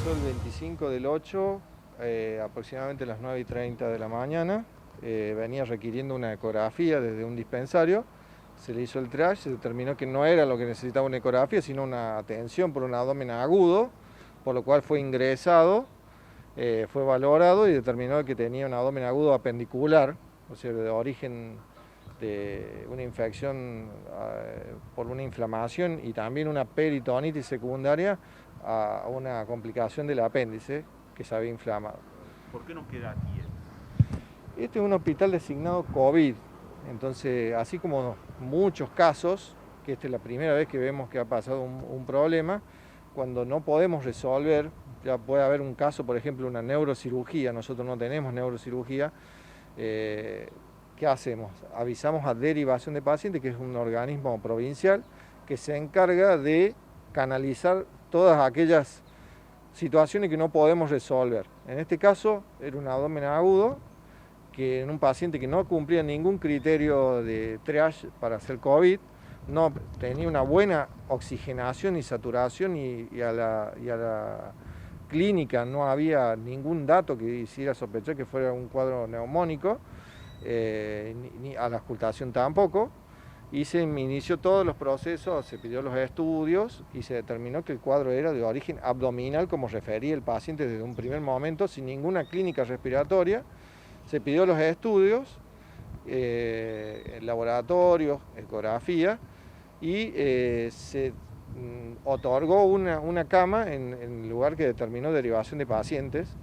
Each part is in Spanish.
pasó el 25 del 8, aproximadamente a las 9:30 de la mañana. Venía requiriendo una ecografía desde un dispensario. Se le hizo el triage, se determinó que no era lo que necesitaba una ecografía, sino una atención por un abdomen agudo, por lo cual fue ingresado, fue valorado y determinó que tenía un abdomen agudo apendicular, o sea, de origen de una infección por una inflamación y también una peritonitis secundaria a una complicación del apéndice que se había inflamado. ¿Por qué no queda aquí? Este es un hospital designado COVID, entonces así como muchos casos, que esta es la primera vez que vemos que ha pasado un problema, cuando no podemos resolver, ya puede haber un caso, por ejemplo, una neurocirugía, nosotros no tenemos neurocirugía, ¿qué hacemos? Avisamos a derivación de pacientes, que es un organismo provincial que se encarga de canalizar todas aquellas situaciones que no podemos resolver. En este caso era un abdomen agudo, que en un paciente que no cumplía ningún criterio de triage para hacer COVID, no tenía una buena oxigenación y saturación y a la clínica no había ningún dato que hiciera sospechar que fuera un cuadro neumónico, ni a la auscultación tampoco, y se inició todos los procesos, se pidió los estudios y se determinó que el cuadro era de origen abdominal, como refería el paciente desde un primer momento, sin ninguna clínica respiratoria. Se pidió los estudios, laboratorios, ecografía, y se otorgó una cama en el lugar que determinó derivación de pacientes,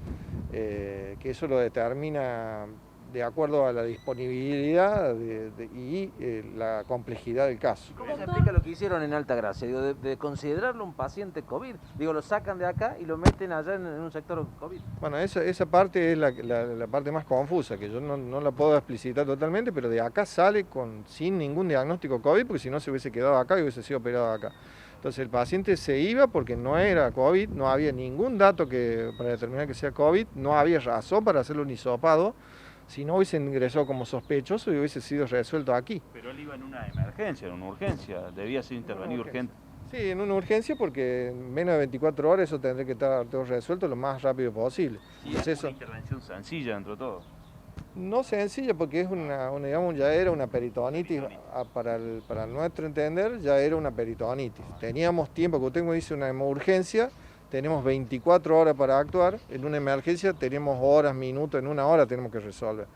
que eso lo determina de acuerdo a la disponibilidad y la complejidad del caso. ¿Cómo se explica lo que hicieron en Altagracia? Digo, de considerarlo un paciente COVID, digo, lo sacan de acá y lo meten allá en un sector COVID. Bueno, esa parte es la parte más confusa, que yo no la puedo explicitar totalmente, pero de acá sale sin ningún diagnóstico COVID, porque si no se hubiese quedado acá y hubiese sido operado acá. Entonces el paciente se iba porque no era COVID, no había ningún dato para determinar que sea COVID, no había razón para hacerle un hisopado. Si no hubiese ingresado como sospechoso y hubiese sido resuelto aquí. Pero él iba en una emergencia, en una urgencia, debía ser intervenido urgente. Sí, en una urgencia porque en menos de 24 horas eso tendría que estar todo resuelto lo más rápido posible. Sí, es una intervención sencilla dentro de todo. No sencilla porque es digamos, ya era una peritonitis, para nuestro entender ya era una peritonitis. Teníamos tiempo, que usted me dice una urgencia, tenemos 24 horas para actuar, en una emergencia tenemos horas, minutos, en una hora tenemos que resolver.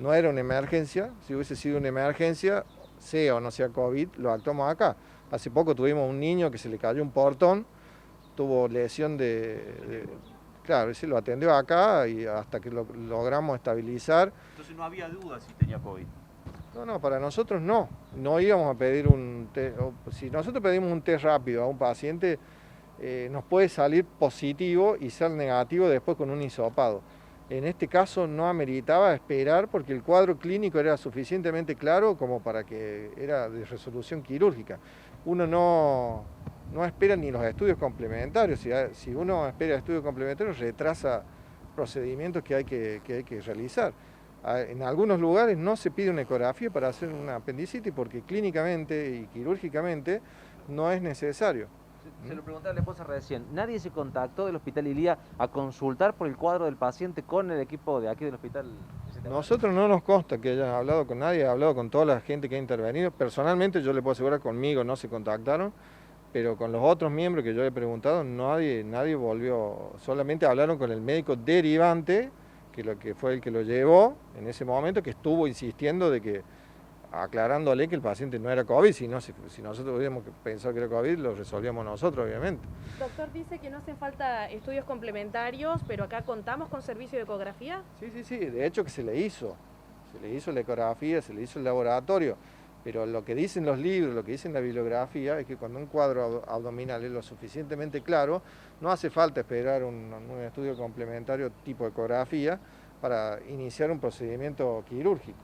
No era una emergencia, si hubiese sido una emergencia, sea o no sea COVID, lo actuamos acá. Hace poco tuvimos un niño que se le cayó un portón, tuvo lesión claro, ese lo atendió acá y hasta que lo logramos estabilizar. Entonces no había duda si tenía COVID. No, para nosotros no íbamos a pedir un test, si nosotros pedimos un test rápido a un paciente, nos puede salir positivo y ser negativo después con un hisopado. En este caso no ameritaba esperar porque el cuadro clínico era suficientemente claro como para que era de resolución quirúrgica. Uno no espera ni los estudios complementarios, si uno espera estudios complementarios retrasa procedimientos que hay que realizar. En algunos lugares no se pide una ecografía para hacer una apendicitis porque clínicamente y quirúrgicamente no es necesario. Se lo preguntaba a la esposa recién, ¿nadie se contactó del Hospital Ilía a consultar por el cuadro del paciente con el equipo de aquí del hospital? Nosotros no nos consta que hayan hablado con nadie, he hablado con toda la gente que ha intervenido. Personalmente yo le puedo asegurar, conmigo no se contactaron, pero con los otros miembros que yo le he preguntado, nadie volvió, solamente hablaron con el médico derivante, que fue el que lo llevó en ese momento, que estuvo insistiendo de que aclarándole que el paciente no era COVID, si nosotros hubiéramos pensado que era COVID, lo resolvíamos nosotros, obviamente. Doctor, dice que no hacen falta estudios complementarios, pero acá contamos con servicio de ecografía. Sí, de hecho que se le hizo la ecografía, se le hizo el laboratorio, pero lo que dicen los libros, lo que dicen la bibliografía, es que cuando un cuadro abdominal es lo suficientemente claro, no hace falta esperar un estudio complementario tipo ecografía para iniciar un procedimiento quirúrgico.